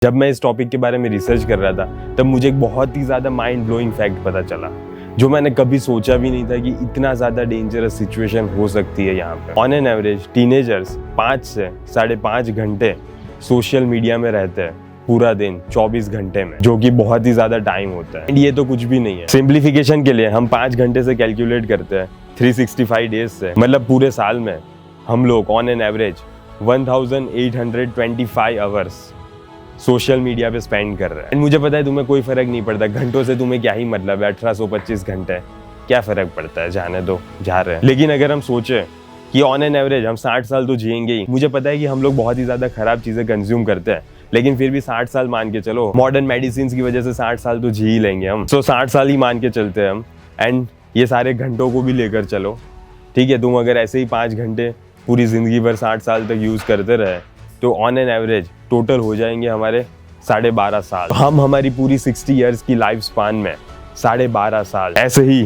जब मैं इस टॉपिक के बारे में रिसर्च कर रहा था तब मुझे एक बहुत ही ज़्यादा माइंड ब्लोइंग फैक्ट पता चला जो मैंने कभी सोचा भी नहीं था कि इतना ज़्यादा डेंजरस सिचुएशन हो सकती है यहाँ पे। ऑन एन एवरेज टीनेजर्स 5 से 5.5 घंटे सोशल मीडिया में रहते हैं पूरा दिन 24 घंटे में, जो कि बहुत ही ज़्यादा टाइम होता है। एंड ये तो कुछ भी नहीं है। सिंप्लीफिकेशन के लिए हम 5 घंटे से कैलकुलेट करते हैं 365 डेज से, मतलब पूरे साल में हम लोग on an average 1825 hours social media पे स्पेंड कर रहे हैं। एंड मुझे पता है तुम्हें कोई फर्क नहीं पड़ता, घंटों से तुम्हें क्या ही मतलब है, 1825 घंटे क्या फर्क पड़ता है, जाने दो, जा रहे हैं। लेकिन अगर हम सोचे कि ऑन एन एवरेज हम 60 साल तो जिएंगे ही, मुझे पता है कि हम लोग बहुत ही ज्यादा खराब चीजें कंज्यूम करते हैं, लेकिन फिर भी 60 साल मान के चलो, मॉडर्न मेडिसिन की वजह से 60 साल तो जी ही लेंगे हम। 60 साल ही मान के चलते हैं हम। एंड ये सारे घंटों को भी लेकर चलो, ठीक है। तुम अगर ऐसे ही 5 घंटे पूरी जिंदगी भर 60 साल तक यूज करते रहे तो ऑन एन एवरेज टोटल हो जाएंगे हमारे 12.5 साल। हम हमारी पूरी 60 ईयर्स की लाइफ स्पान में 12.5 साल ऐसे ही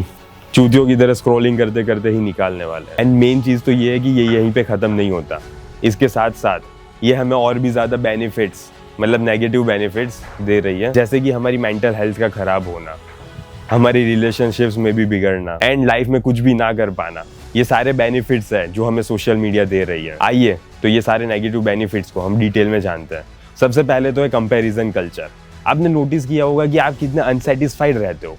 चूतियों की तरह स्क्रॉलिंग करते करते ही निकालने वाले हैं। एंड मेन चीज तो ये है कि ये यहीं पे खत्म नहीं होता, इसके साथ साथ ये हमें और भी ज्यादा बेनिफिट्स, मतलब नेगेटिव बेनिफिट्स दे रही है, जैसे कि हमारी मेंटल हेल्थ का खराब होना, हमारी रिलेशनशिप्स में भी बिगड़ना एंड लाइफ में कुछ भी ना कर पाना। ये सारे बेनिफिट्स है जो हमें सोशल मीडिया दे रही है। आइए तो ये सारे नेगेटिव बेनिफिट्स को हम डिटेल में जानते हैं। सबसे पहले तो है कंपैरिजन कल्चर। आपने नोटिस किया होगा कि आप कितने अनसेटिस्फाइड रहते हो।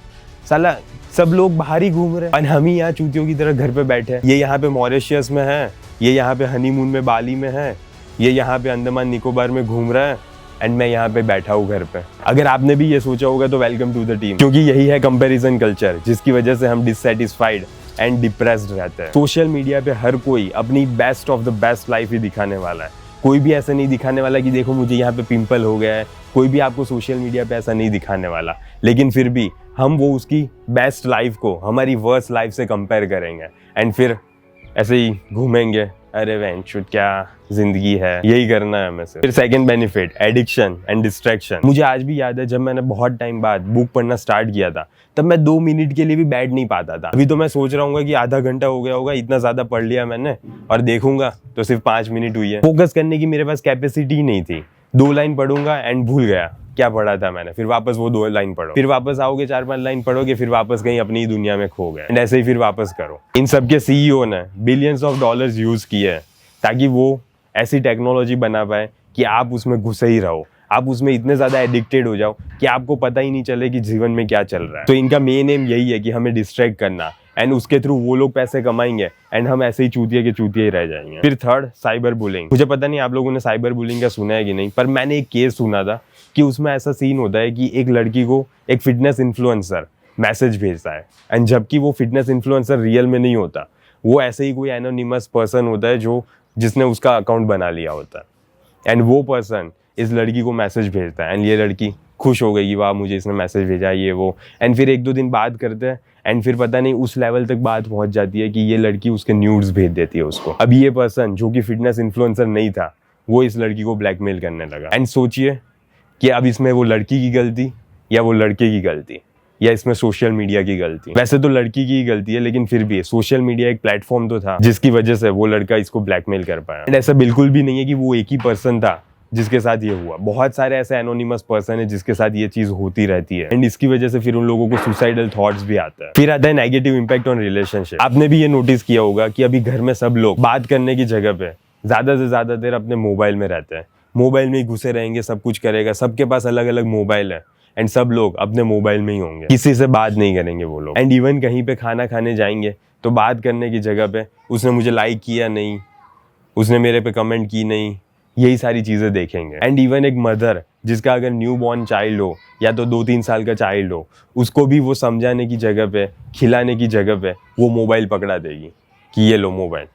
साला सब लोग बाहर ही घूम रहे हैं और हम ही यहाँ चूतियों की तरह घर पे बैठे हैं। ये यहाँ पे मॉरिशस में है, ये यहाँ पे हनीमून में बाली में है, ये यहाँ पे अंडमान निकोबार में घूम रहा है एंड मैं यहाँ पे बैठा हूँ घर पे। अगर आपने भी ये सोचा होगा तो वेलकम टू द टीम, क्योंकि यही है कंपैरिजन कल्चर जिसकी वजह से हम डिससैटिस्फाइड एंड डिप्रेस्ड रहते हैं। सोशल मीडिया पे हर कोई अपनी best of the best life ही दिखाने वाला है। कोई भी ऐसा नहीं दिखाने वाला कि देखो मुझे यहाँ पे पिंपल हो गया है, कोई भी आपको सोशल मीडिया पे ऐसा नहीं दिखाने वाला। लेकिन फिर भी हम वो उसकी बेस्ट लाइफ को हमारी वर्स्ट लाइफ से कंपेयर करेंगे एंड फिर ऐसे ही घूमेंगे, अरे वेंचुट क्या जिंदगी है, यही करना है हमें से। फिर second benefit, addiction and distraction. मुझे आज भी याद है जब मैंने बहुत टाइम बाद बुक पढ़ना स्टार्ट किया था तब मैं 2 मिनट के लिए भी बैठ नहीं पाता था। अभी तो मैं सोच रहा हूँ कि आधा घंटा हो गया होगा, इतना ज्यादा पढ़ लिया मैंने, और देखूंगा तो सिर्फ 5 मिनट हुई है। फोकस करने की मेरे पास कैपेसिटी ही नहीं थी। 2 लाइन पढ़ूंगा एंड भूल गया क्या पढ़ा था मैंने, फिर वापस वो 2 लाइन पढ़ो, फिर वापस आओगे 4-5 लाइन पढ़ोगे, फिर वापस कहीं अपनी ही दुनिया में खो गए एंड ऐसे ही फिर वापस करो। इन सबके सीईओ ने बिलियंस ऑफ डॉलर्स यूज किए हैं ताकि वो ऐसी टेक्नोलॉजी बना पाए कि आप उसमें घुसे ही रहो, आप उसमें इतने ज्यादा एडिक्टेड हो जाओ कि आपको पता ही नहीं चले कि जीवन में क्या चल रहा है। तो इनका मेन एम यही है कि हमें डिस्ट्रैक्ट करना एंड उसके थ्रू वो लोग पैसे कमाएंगे एंड हम ऐसे ही चूतिए के चूतिए ही रह जाएंगे। फिर थर्ड, साइबर बुलिंग। मुझे पता नहीं आप लोगों ने साइबर बुलिंग का सुना है कि नहीं, पर मैंने एक केस सुना था कि उसमें ऐसा सीन होता है कि एक लड़की को एक फिटनेस इन्फ्लुएंसर मैसेज भेजता है एंड जबकि वो फिटनेस इन्फ्लुएंसर रियल में नहीं होता, वो ऐसे ही कोई एनोनिमस पर्सन होता है जिसने उसका अकाउंट बना लिया होता है एंड वो पर्सन इस लड़की को मैसेज भेजता है एंड ये लड़की खुश हो गई कि वाह मुझे इसने मैसेज भेजा ये वो, एंड फिर 1-2 दिन बात करते हैं एंड फिर पता नहीं उस लेवल तक बात पहुंच जाती है कि ये लड़की उसके न्यूड्स भेज देती है उसको। अब ये पर्सन जो कि फिटनेस इन्फ्लुएंसर नहीं था वो इस लड़की को ब्लैकमेल करने लगा। एंड सोचिए कि अब इसमें वो लड़की की गलती या वो लड़के की गलती या इसमें सोशल मीडिया की गलती। वैसे तो लड़की की ही गलती है, लेकिन फिर भी सोशल मीडिया एक प्लेटफॉर्म तो था जिसकी वजह से वो लड़का इसको ब्लैकमेल कर पाया। एंड ऐसा बिल्कुल भी नहीं है कि वो एक ही पर्सन था जिसके साथ ये हुआ, बहुत सारे ऐसे एनोनिमस पर्सन है जिसके साथ ये चीज होती रहती है एंड इसकी वजह से फिर उन लोगों को सुसाइडल थॉट्स भी आता है। फिर आता है नेगेटिव इंपैक्ट ऑन रिलेशनशिप। आपने भी ये नोटिस किया होगा कि अभी घर में सब लोग बात करने की जगह पे ज्यादा से ज्यादा देर अपने मोबाइल में रहते हैं, मोबाइल में ही घुसे रहेंगे, सब कुछ करेगा, सबके पास अलग अलग मोबाइल है एंड सब लोग अपने मोबाइल में ही होंगे, किसी से बात नहीं करेंगे वो लोग। एंड इवन कहीं पे खाना खाने जाएंगे तो बात करने की जगह पे उसने मुझे लाइक किया नहीं, उसने मेरे पे कमेंट की नहीं, यही सारी चीजें देखेंगे। एंड इवन एक मदर जिसका अगर न्यू बॉर्न चाइल्ड हो या तो 2-3 साल का चाइल्ड हो, उसको भी वो समझाने की जगह पे, खिलाने की जगह पे वो मोबाइल पकड़ा देगी कि ये लो मोबाइल,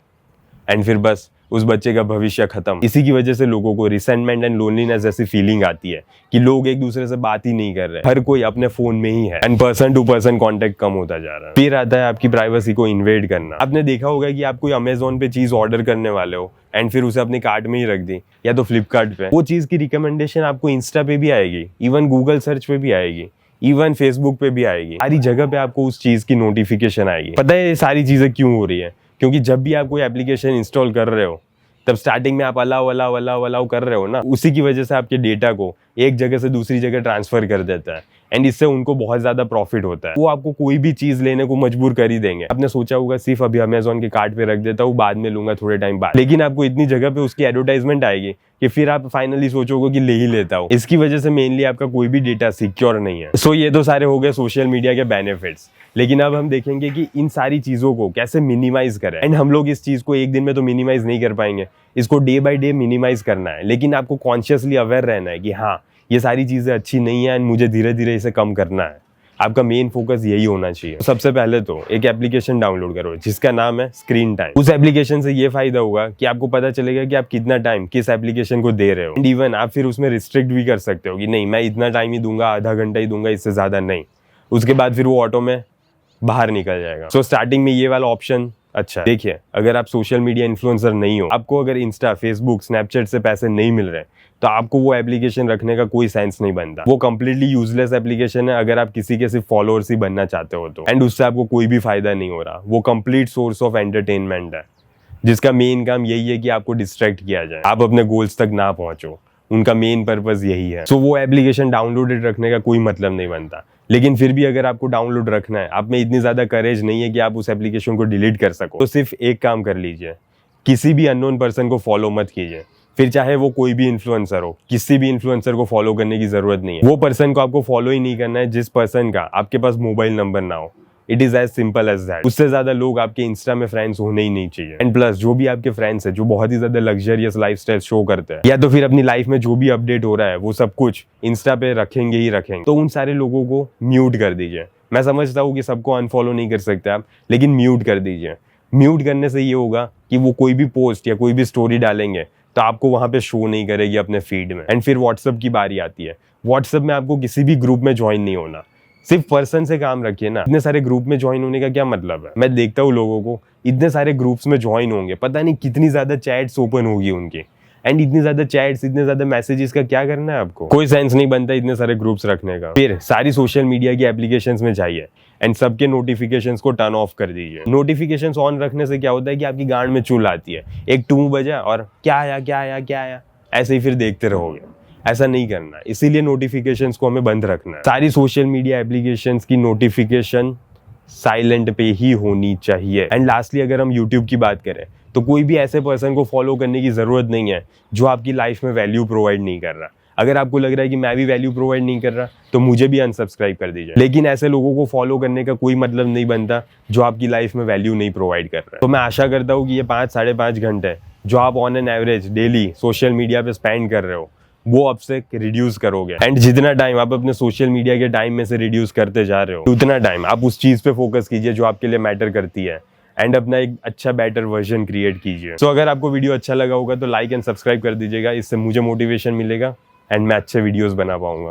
एंड फिर बस उस बच्चे का भविष्य खत्म। इसी की वजह से लोगों को रिसेंटमेंट एंड लोनलीनेस जैसी फीलिंग आती है कि लोग एक दूसरे से बात ही नहीं कर रहे, हर कोई अपने फोन में ही है and person to person contact कम होता जा रहा है। फिर आता है आपकी प्राइवेसी को इन्वेड करना। आपने देखा होगा कि आप कोई अमेजोन पे चीज ऑर्डर करने वाले हो एंड फिर उसे अपने कार्ट में ही रख दी या तो फ्लिपकार्ट पे, वो चीज की रिकमेंडेशन आपको इंस्टा पे भी आएगी, इवन गूगल सर्च पे भी आएगी, इवन फेसबुक पे भी आएगी, सारी जगह पे आपको उस चीज की नोटिफिकेशन आएगी। पता है ये सारी चीजें क्यों हो रही है? क्योंकि जब भी आप कोई एप्लीकेशन इंस्टॉल कर रहे हो तब स्टार्टिंग में आप अलाउ कर रहे हो ना, उसी की वजह से आपके डेटा को एक जगह से दूसरी जगह ट्रांसफर कर देता है एंड इससे उनको बहुत ज्यादा प्रॉफिट होता है। वो आपको कोई भी चीज लेने को मजबूर कर ही देंगे। आपने सोचा होगा सिर्फ अभी अमेजोन के कार्ट पे रख देता हूँ, बाद में लूंगा थोड़े टाइम बाद, लेकिन आपको इतनी जगह पे उसकी एडवर्टाइजमेंट आएगी कि फिर आप फाइनली सोचोगे कि ले ही लेता हूँ। इसकी वजह से मेनली आपका कोई भी डेटा सिक्योर नहीं है। सो ये तो सारे हो गए सोशल मीडिया के बेनिफिट्स, लेकिन अब हम देखेंगे कि इन सारी चीजों को कैसे मिनिमाइज करें। एंड हम लोग इस चीज को एक दिन में तो मिनिमाइज नहीं कर पाएंगे, इसको डे बाय डे मिनिमाइज करना है, लेकिन आपको कॉन्शियसली अवेयर रहना है कि हाँ ये सारी चीजें अच्छी नहीं है एंड मुझे धीरे धीरे इसे कम करना है। आपका मेन फोकस यही होना चाहिए। सबसे पहले तो एक एप्लीकेशन डाउनलोड करो जिसका नाम है स्क्रीन टाइम। उस एप्लीकेशन से ये फायदा होगा कि आपको पता चलेगा कि आप कितना टाइम किस एप्लीकेशन को दे रहे हो। एंड इवन आप फिर उसमें रिस्ट्रिक्ट भी कर सकते हो कि नहीं मैं इतना टाइम ही दूंगा, आधा घंटा ही दूंगा, इससे ज्यादा नहीं। उसके बाद फिर वो ऑटो में बाहर निकल जाएगा। सो स्टार्टिंग में ये वाला ऑप्शन अच्छा है। देखिए अगर आप सोशल मीडिया इन्फ्लुएंसर नहीं हो, आपको अगर इंस्टा, फेसबुक, स्नैपचैट से पैसे नहीं मिल रहे, तो आपको वो एप्लीकेशन रखने का कोई सेंस नहीं बनता। वो कंप्लीटली यूजलेस एप्लीकेशन है अगर आप किसी के सिर्फ फॉलोअर्स ही बनना चाहते हो तो। एंड उससे आपको कोई भी फायदा नहीं हो रहा। वो कंप्लीट सोर्स ऑफ एंटरटेनमेंट है जिसका मेन काम यही है कि आपको डिस्ट्रैक्ट किया जाए, आप अपने गोल्स तक ना पहुंचो। उनका मेन पर्पस यही है। सो वो एप्लीकेशन डाउनलोडेड रखने का कोई मतलब नहीं बनता। लेकिन फिर भी अगर आपको डाउनलोड रखना है, आप में इतनी ज्यादा करेज नहीं है कि आप उस एप्लीकेशन को डिलीट कर सको, तो सिर्फ एक काम कर लीजिए, किसी भी अननोन पर्सन को फॉलो मत कीजिए। फिर चाहे वो कोई भी इन्फ्लुएंसर हो, किसी भी इन्फ्लुएंसर को फॉलो करने की जरूरत नहीं है। वो पर्सन को आपको फॉलो ही नहीं करना है जिस पर्सन का आपके पास मोबाइल नंबर ना हो। It is as simple as that. उससे ज्यादा लोग आपके इंस्टा में फ्रेंड्स होने ही नहीं चाहिए। एंड प्लस जो भी आपके फ्रेंड्स है जो बहुत ही ज्यादा लग्जरियस लाइफस्टाइल शो करते हैं, या तो फिर अपनी लाइफ में जो भी अपडेट हो रहा है वो सब कुछ इंस्टा पे रखेंगे ही रखेंगे, तो उन सारे लोगों को म्यूट कर दीजिए। मैं समझता हूँ कि सबको अनफॉलो नहीं कर सकते आप, लेकिन म्यूट कर दीजिए। म्यूट करने से ये होगा कि वो कोई भी पोस्ट या कोई भी स्टोरी डालेंगे तो आपको वहां पे शो नहीं करेगी अपने फीड में। एंड फिर व्हाट्सएप की बारी आती है। व्हाट्सएप में आपको किसी भी ग्रुप में ज्वाइन नहीं होना, सिर्फ पर्सन से काम रखिए ना। इतने सारे ग्रुप में ज्वाइन होने का क्या मतलब है? मैं देखता हूँ लोगों को इतने सारे ग्रुप्स में ज्वाइन होंगे, पता नहीं कितनी ज्यादा चैट्स ओपन होगी उनकी, एंड इतनी ज्यादा चैट्स, इतने ज्यादा मैसेजेस का क्या करना है आपको? कोई सेंस नहीं बनता इतने सारे ग्रुप्स रखने का। फिर सारी सोशल मीडिया की एप्लीकेशंस में जाइए एंड सबके नोटिफिकेशंस को टर्न ऑफ कर दीजिए। नोटिफिकेशंस ऑन रखने से क्या होता है कि आपकी गांड में चुल आती है, एक टू बजा और क्या आया क्या आया क्या आया, ऐसे ही फिर देखते रहोगे। ऐसा नहीं करना, इसीलिए नोटिफिकेशंस को हमें बंद रखना है। सारी सोशल मीडिया एप्लीकेशंस की नोटिफिकेशन साइलेंट पे ही होनी चाहिए। एंड लास्टली अगर हम यूट्यूब की बात करें तो कोई भी ऐसे पर्सन को फॉलो करने की जरूरत नहीं है जो आपकी लाइफ में वैल्यू प्रोवाइड नहीं कर रहा। अगर आपको लग रहा है कि मैं भी वैल्यू प्रोवाइड नहीं कर रहा तो मुझे भी अनसब्सक्राइब कर दीजिए। लेकिन ऐसे लोगों को फॉलो करने का कोई मतलब नहीं बनता जो आपकी लाइफ में वैल्यू नहीं प्रोवाइड कर रहा है। तो मैं आशा करता हूँ कि ये 5-5.5 घंटे जो आप on an average daily social media पे स्पेंड कर रहे हो वो अब से रिड्यूस करोगे। एंड जितना टाइम आप अपने सोशल मीडिया के टाइम में से रिड्यूस करते जा रहे हो, उतना टाइम आप उस चीज पे फोकस कीजिए जो आपके लिए मैटर करती है एंड अपना एक अच्छा बेटर वर्जन क्रिएट कीजिए। सो अगर आपको वीडियो अच्छा लगा होगा तो लाइक एंड सब्सक्राइब कर दीजिएगा, इससे मुझे मोटिवेशन मिलेगा एंड मैं अच्छे वीडियोस बना पाऊंगा।